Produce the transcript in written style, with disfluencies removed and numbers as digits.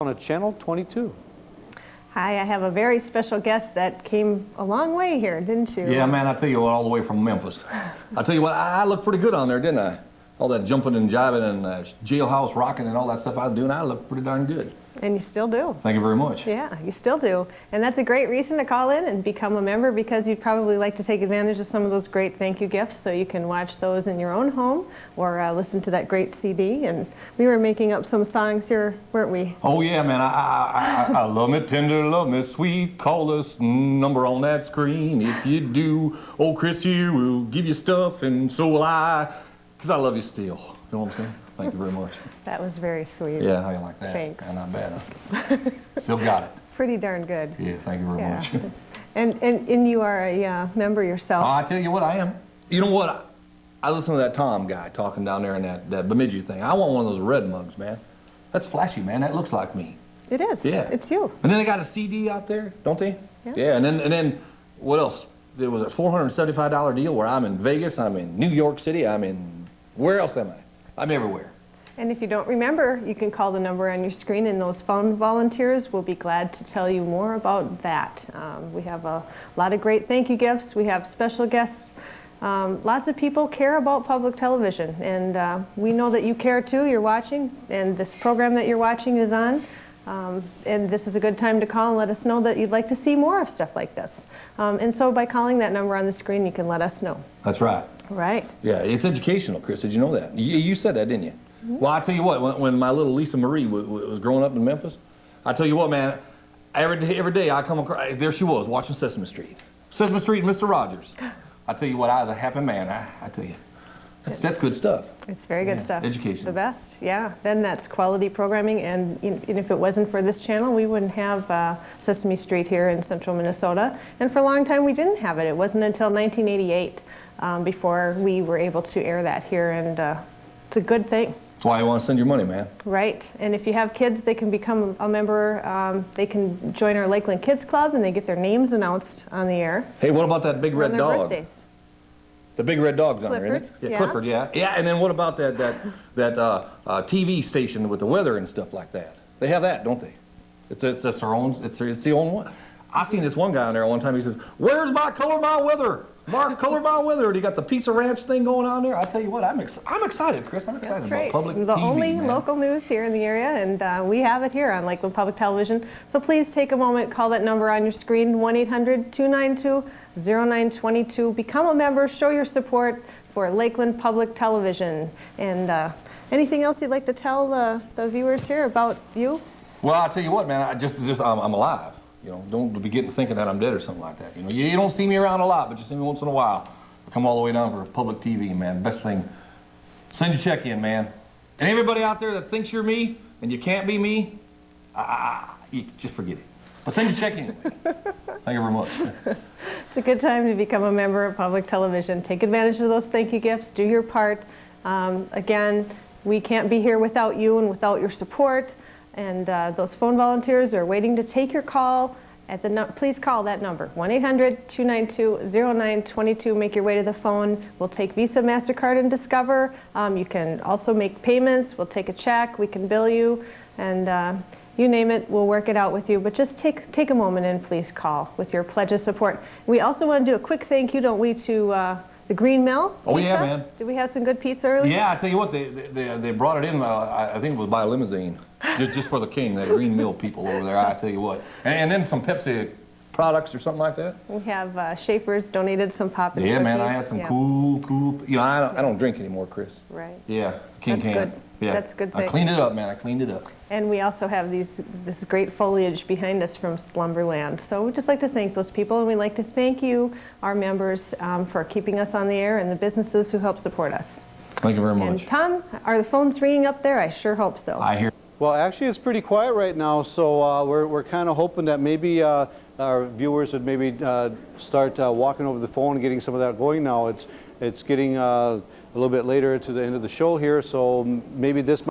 On Channel 22. Hi, I have a very special guest that came a long way here, didn't you? Yeah, man, I tell you what, all the way from Memphis. I tell you what, I looked pretty good on there, didn't I? All that jumping and jiving and jailhouse rocking and all that stuff I was doing, I looked pretty darn good. And you still do. Thank you very much. Yeah, you still do. And that's a great reason to call in and become a member, because you'd probably like to take advantage of some of those great thank you gifts, so you can watch those in your own home or listen to that great CD. And we were making up some songs here, weren't we? Oh yeah, man, I love me tender, love me sweet, call this number on that screen. If you do, oh Chris here will give you stuff, and so will I, because I love you still. You know what I'm saying? Thank you very much. That was very sweet. Yeah, how you like that? Thanks. Yeah, not bad, huh? Still got it. Pretty darn good. Yeah, thank you very much. And you are a member yourself. I tell you what, I am. You know what? I listen to that Tom guy talking down there in that Bemidji thing. I want one of those red mugs, man. That's flashy, man. That looks like me. It is. Yeah. It's you. And then they got a CD out there, don't they? Yeah. Yeah, and then what else? There was a $475 deal where I'm in Vegas, I'm in New York City, I'm in, where else am I? I'm everywhere. And if you don't remember, you can call the number on your screen, and those phone volunteers will be glad to tell you more about that. We have a lot of great thank you gifts. We have special guests. Lots of people care about public television, and we know that you care too. You're watching, and this program that you're watching is on. And this is a good time to call and let us know that you'd like to see more of stuff like this. And so by calling that number on the screen, you can let us know. That's right. Right. Yeah, it's educational, Chris. Did you know that? You said that, didn't you? Mm-hmm. Well, I tell you what, when my little Lisa Marie was growing up in Memphis, I tell you what, man, every day I come across, there she was, watching Sesame Street. Sesame Street and Mr. Rogers. I tell you what, I was a happy man, I tell you. That's good stuff. It's very good stuff. Education. The best, yeah. Then that's quality programming, and if it wasn't for this channel, we wouldn't have Sesame Street here in central Minnesota. And for a long time, we didn't have it. It wasn't until 1988 before we were able to air that here, and it's a good thing. That's why you want to send your money, man. Right. And if you have kids, they can become a member. They can join our Lakeland Kids Club, and they get their names announced on the air. Hey, what about that big red on their dog? Birthdays. The big red dog's on there, isn't it? Clifford, yeah. Clifford, yeah. Yeah, and then what about that TV station with the weather and stuff like that? They have that, don't they? It's their own. It's the only one. I seen this one guy on there one time. He says, "Where's my color my weather? Mark color my weather." And he got the Pizza Ranch thing going on there. I tell you what, I'm excited, Chris. I'm excited about public TV. The only man. local news here in the area, and we have it here on Lakeland Public Television. So please take a moment, call that number on your screen, 1-800-292-0922. Become a member, show your support for Lakeland Public Television. And anything else you'd like to tell the viewers here about you? Well, I tell you what, man. I'm alive. You know, don't be getting thinking that I'm dead or something like that. You know, you don't see me around a lot, but you see me once in a while. I come all the way down for public TV, man. Best thing, send your check in, man. And everybody out there that thinks you're me and you can't be me, you just forget it. But send your check in. Thank you very much. It's a good time to become a member of public television. Take advantage of those thank you gifts. Do your part. Again, we can't be here without you and without your support. And those phone volunteers are waiting to take your call. Please call that number, 1-800-292-0922. Make your way to the phone. We'll take Visa, MasterCard, and Discover. You can also make payments. We'll take a check. We can bill you. And you name it, we'll work it out with you. But just take a moment and please call with your pledge of support. We also want to do a quick thank you, don't we, to the Green Mill pizza? Oh, yeah, man. Did we have some good pizza earlier? Yeah, I tell you what, they brought it in, I think it was by a limousine, just for the king, that Green Mill people over there, I tell you what. And then some Pepsi products or something like that. We have Schaefer's donated some poppin' Yeah, cookies. man, I had some cool, you know, I don't drink anymore, Chris. Right. Yeah, King That's can. good. Yeah. That's a good thing. I cleaned it up, man, I cleaned it up. And we also have this great foliage behind us from Slumberland. So we'd just like to thank those people, and we'd like to thank you, our members, for keeping us on the air, and the businesses who help support us. Thank you very much. And Tom, are the phones ringing up there? I sure hope so. I hear. Well, actually, it's pretty quiet right now, so we're kind of hoping that maybe our viewers would maybe start walking over the phone and getting some of that going now. It's getting a little bit later to the end of the show here, so maybe this